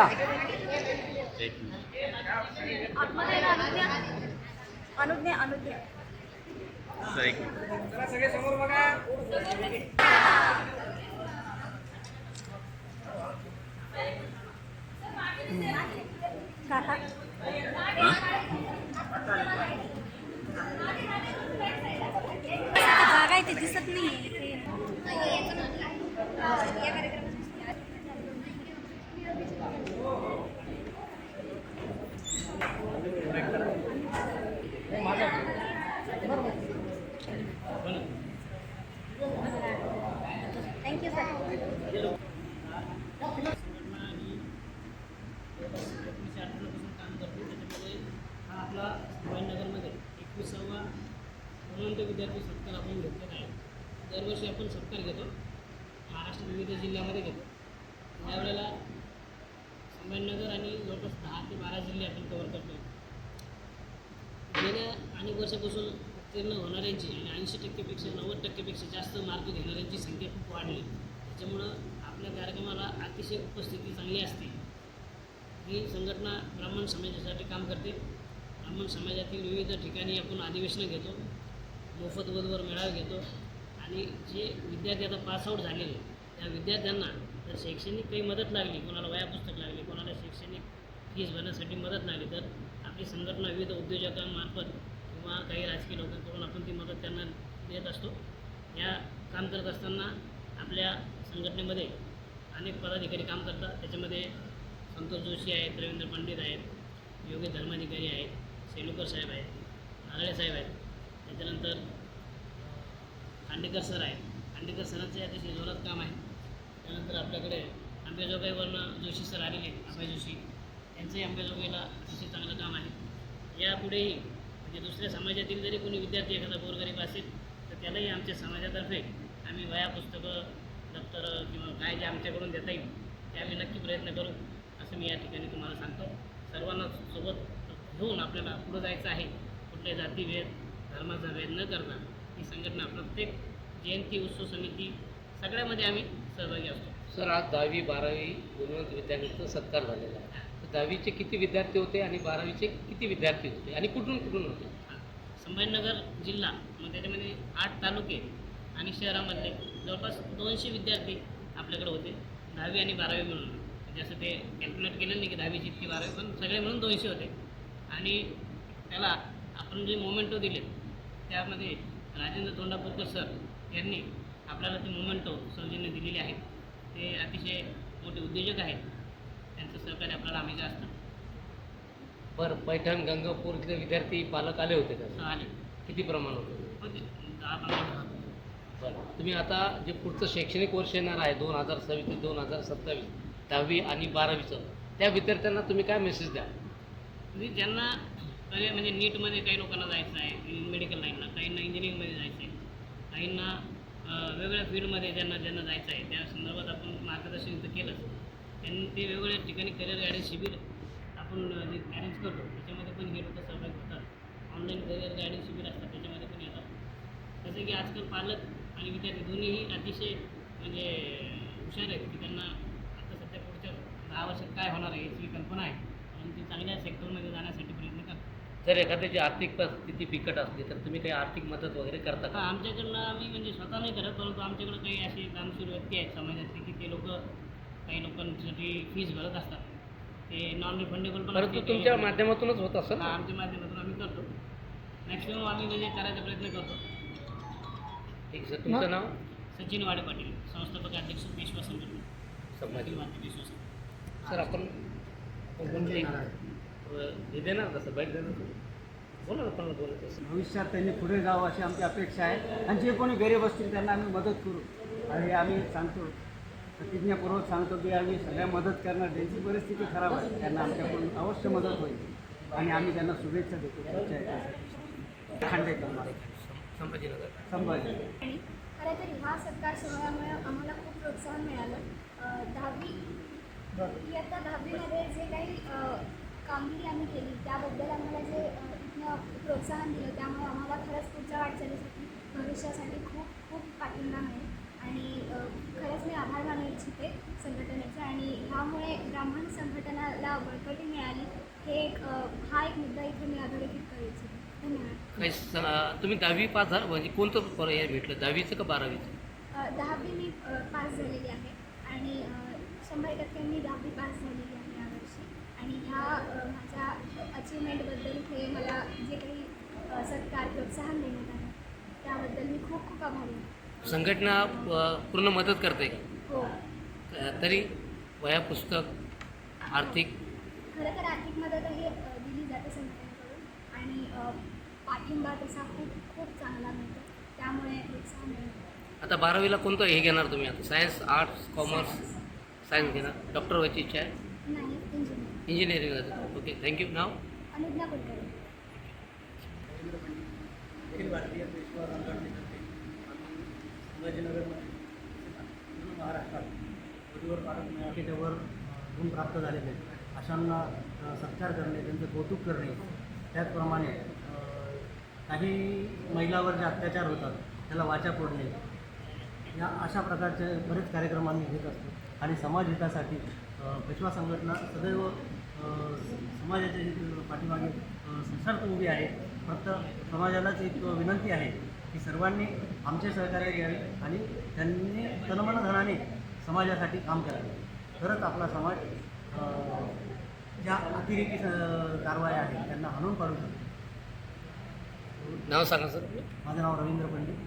या आतमध्ये अनुज्ञा अनुज्ञा अनुज्ञा सर एक मिनिट. सगळे समोर बघा. काका हां जागा आहे ते दिसत नाही थँक्यू सर. काम करतो. त्याच्यामध्ये हा आपला संभाजीनगरमध्ये 21वा गुणवंत विद्यार्थी सत्कार आपण घेतलेला आहे. दरवर्षी आपण सत्कार घेतो, महाराष्ट्र विविध जिल्ह्यामध्ये घेतो. यावेळेला संभाजीनगर आणि जवळपास 10 ते 12 जिल्हे आपण कव्हर करतो. गेल्या अनेक वर्षापासून उत्तीर्ण होणाऱ्यांची आणि 80%पेक्षा 90%पेक्षा जास्त मार्क घेणाऱ्यांची संख्या खूप वाढली. त्याच्यामुळं आपल्या कार्यक्रमाला अतिशय उपस्थिती चांगली असते. ही संघटना ब्राह्मण समाजासाठी काम करते. ब्राह्मण समाजातील विविध ठिकाणी आपण अधिवेशनं घेतो, मोफत वधूवर मेळावे घेतो आणि जे विद्यार्थी आता पासआउट झालेले त्या विद्यार्थ्यांना जर शैक्षणिक काही मदत लागली, कोणाला वह्या पुस्तक लागली, कोणाला शैक्षणिक फीस भरण्यासाठी मदत लागली, तर आपली संघटना विविध उद्योजकांमार्फत किंवा काही राजकीय लोकांकडून आपण ती मदत त्यांना देत असतो. या काम करत असताना आपल्या संघटनेमध्ये अनेक पदाधिकारी काम करतात. त्याच्यामध्ये संतोष जोशी आहेत, रवींद्र पंडित आहेत, योगी धर्माधिकारी आहेत, सेलुकर साहेब आहेत, नारळे साहेब आहेत. त्याच्यानंतर खांडेकर सर आहेत. खांडेकर सरांचे अतिशय जोरात काम आहे. त्यानंतर आपल्याकडे अंबेजोगाईवरनं जोशी सर आलेले आहेत, अभय जोशी, त्यांचंही अंबेजोगाईला अतिशय चांगलं काम आहे. यापुढेही म्हणजे दुसऱ्या समाजातील जरी कोणी विद्यार्थी एखादा गोरगरीब असेल तर त्यालाही आमच्या समाजातर्फे आम्ही वह्या पुस्तकं, दप्तरं किंवा काय जे आमच्याकडून देता येईल ते आम्ही नक्की प्रयत्न करू, असं मी या ठिकाणी तुम्हाला सांगतो. सर्वांना सोबत घेऊन आपल्याला पुढं जायचं आहे. कुठल्या जातीभेद, धर्माचा भेद न करता ही संघटना प्रत्येक जयंती, उत्सव समिती सगळ्यामध्ये आम्ही सहभागी असतो. सर, आज 10वी 12वी गुणवंत विद्यार्थ्यांचा सत्कार झालेला आहे. तर 10वीचे किती विद्यार्थी होते आणि 12वीचे किती विद्यार्थी होते आणि कुठून कुठून होते? संभाजीनगर जिल्हा मग त्याच्यामध्ये 8 तालुके आणि शहरामधले जवळपास 200 विद्यार्थी आपल्याकडे होते, 10वी आणि 12वी मिळून. म्हणजे असं ते कॅल्क्युलेट केलं नाही की 10वीची इतकी 12वी, पण सगळे मिळून 200 होते. आणि त्याला आपण जे मोमेंटो दिले त्यामध्ये राजेंद्र तोंडापूरकर सर यांनी आपल्याला ते मोमेंटो सौजन्य दिलेले आहेत. ते अतिशय मोठे उद्योजक आहेत. त्यांचं सहकार्य आपल्याला हमेशा असतं. बरं, पैठण गंगापूर इथले विद्यार्थी पालक आले होते का? आले किती प्रमाण होते? होते 10-15. बरं, तुम्ही आता जे पुढचं शैक्षणिक वर्ष येणार आहे 2026 ते 2027, 10वी आणि 12वीचं, त्या विद्यार्थ्यांना तुम्ही काय मेसेज द्या? म्हणजे ज्यांना करिअर म्हणजे नीटमध्ये काही लोकांना जायचं आहे, मेडिकल लाईनला, काहींना इंजिनिअरिंगमध्ये जायचं आहे, काहींना वेगवेगळ्या फील्डमध्ये ज्यांना जायचं आहे त्या संदर्भात आपण मार्गदर्शन तर केलंच. त्यांनी ते वेगवेगळ्या ठिकाणी करिअर गायडन्स शिबिर आपण जे अरेंज करतो त्याच्यामध्ये पण हे लोक सहभागी होतात. ऑनलाईन करिअर गायडन्स शिबिर असतात त्याच्यामध्ये पण येतात. जसं की आजकाल पालक आणि विद्यार्थी दोन्हीही अतिशय म्हणजे हुशार आहेत की त्यांना आता सध्या पुढच्या 10 वर्षात काय होणार आहे याची कल्पना आहे आणि ते चांगल्या सेक्टरमध्ये जाण्यासाठी प्रयत्न करतात. जर एखाद्याची आर्थिक परिस्थिती बिकट असली तर तुम्ही काही आर्थिक मदत वगैरे करता आता का? आमच्याकडनं आम्ही म्हणजे स्वतः नाही करत, परंतु आमच्याकडं काही असे दानशूर व्यक्ती आहेत समाजातले की ते लोक काही लोकांसाठी फीस भरत असतात. ते नॉन रिफंडेबल पण परंतु असते. तुमच्या माध्यमातूनच होत असेल हा, ना? आमच्या माध्यमातून आम्ही करतो. मॅक्सिमम आम्ही म्हणजे करायचा प्रयत्न करतो. ठीक सर, तुमचं नाव? सचिन वाडे पाटील, संस्थापक अध्यक्ष पेशवा संघटना संभाजी. विश्वास. सर, आपण हे देणार कसं बाईट देणार? बोला ना, पण बोलायचं. भविष्यात त्यांनी पुढे जावं अशी आमची अपेक्षा आहे. आणि जे कोणी गरीब असतील त्यांना आम्ही मदत करू आणि आम्ही सांगतो, प्रतिज्ञापूर्वक सांगतो की आम्ही सगळ्या मदत करणार. ज्यांची परिस्थिती खराब आहे त्यांना आमच्याकडून अवश्य मदत होईल आणि आम्ही त्यांना शुभेच्छा देतो. खांडेकर, संभाजीनगर. संभाजी. खरं तर ह्या सत्कार सोहळ्यामुळे आम्हाला खूप प्रोत्साहन मिळालं. 10वी इयत्ता 10वीमध्ये जे काही कामगिरी आम्ही केली त्याबद्दल आम्हाला जे इथनं प्रोत्साहन दिलं त्यामुळे आम्हाला खरंच पुढच्या वाटचालीसाठी भविष्यासाठी खूप खूप पाठिंबा मिळेल आणि खरंच मी आभार मानू इच्छिते संघटनेचा आणि ह्यामुळे ब्राह्मण संघटनाला बळकटी मिळाली हे हा एक मुद्दा इथे मी अधोरेखित करायची. धन्यवाद. काही तुम्ही 10वी पास झालं म्हणजे कोणतं हे भेटलं 10वीचं का 12वीचं? 10वी मी पास झालेली आहे आणि 100% मी 10वी पास झालेली आहे यावर्षी आणि ह्या माझ्या अचिव्हमेंटबद्दल हे मला जे काही सरकार प्रोत्साहन देण्यात आलं त्याबद्दल मी खूप खूप आभारी आहे. संघटना पूर्ण मदत करते का? हो, तरी वह्या पुस्तक आर्थिक खरं तर आर्थिक मदतही दिली जाते संघटनेकडून आणि पाठिंबा तसा खूप खूप चांगला मिळतो त्यामुळे प्रोत्साहन मिळतो. आता 12वीला कोणतं हे घेणार तुम्ही आता सायन्स आर्ट्स कॉमर्स? सायन्स घेणार. डॉक्टर व्हायची इच्छा आहे? नाही, इंजिनिअरिंग. इंजिनिअरिंग. Okay thank you. नाव? अनुज्ञा कुलकर्णी. अखिल भारतीय पेशवा संघटनेतर्फे आम्ही संभाजीनगरमध्ये पूर्ण महाराष्ट्रात वधूवर पालक मेळाव्यावर गुण प्राप्त झालेले आहेत अशांना सत्कार करणे, त्यांचं कौतुक करणे, त्याचप्रमाणे काही महिलावर जे अत्याचार होतात त्याला वाचा फोडणे या अशा प्रकारचे बरेच कार्यक्रम आम्ही घेत असतो आणि समाज हितासाठी पेशवा संघटना सदैव समाजाच्या पाठीमागे सशर्त उभी आहे. फक्त समाजालाच एक विनंती आहे की सर्वांनी आमचे सहकार्य घ्यावे आणि त्यांनी तनमनधनाने समाजासाठी काम करावे. तरच आपला समाज ज्या अतिरेकी कारवाया आहेत त्यांना हाणून पाडू शकतो. नाव सांगा सर. माझं नाव रवींद्र पंडित.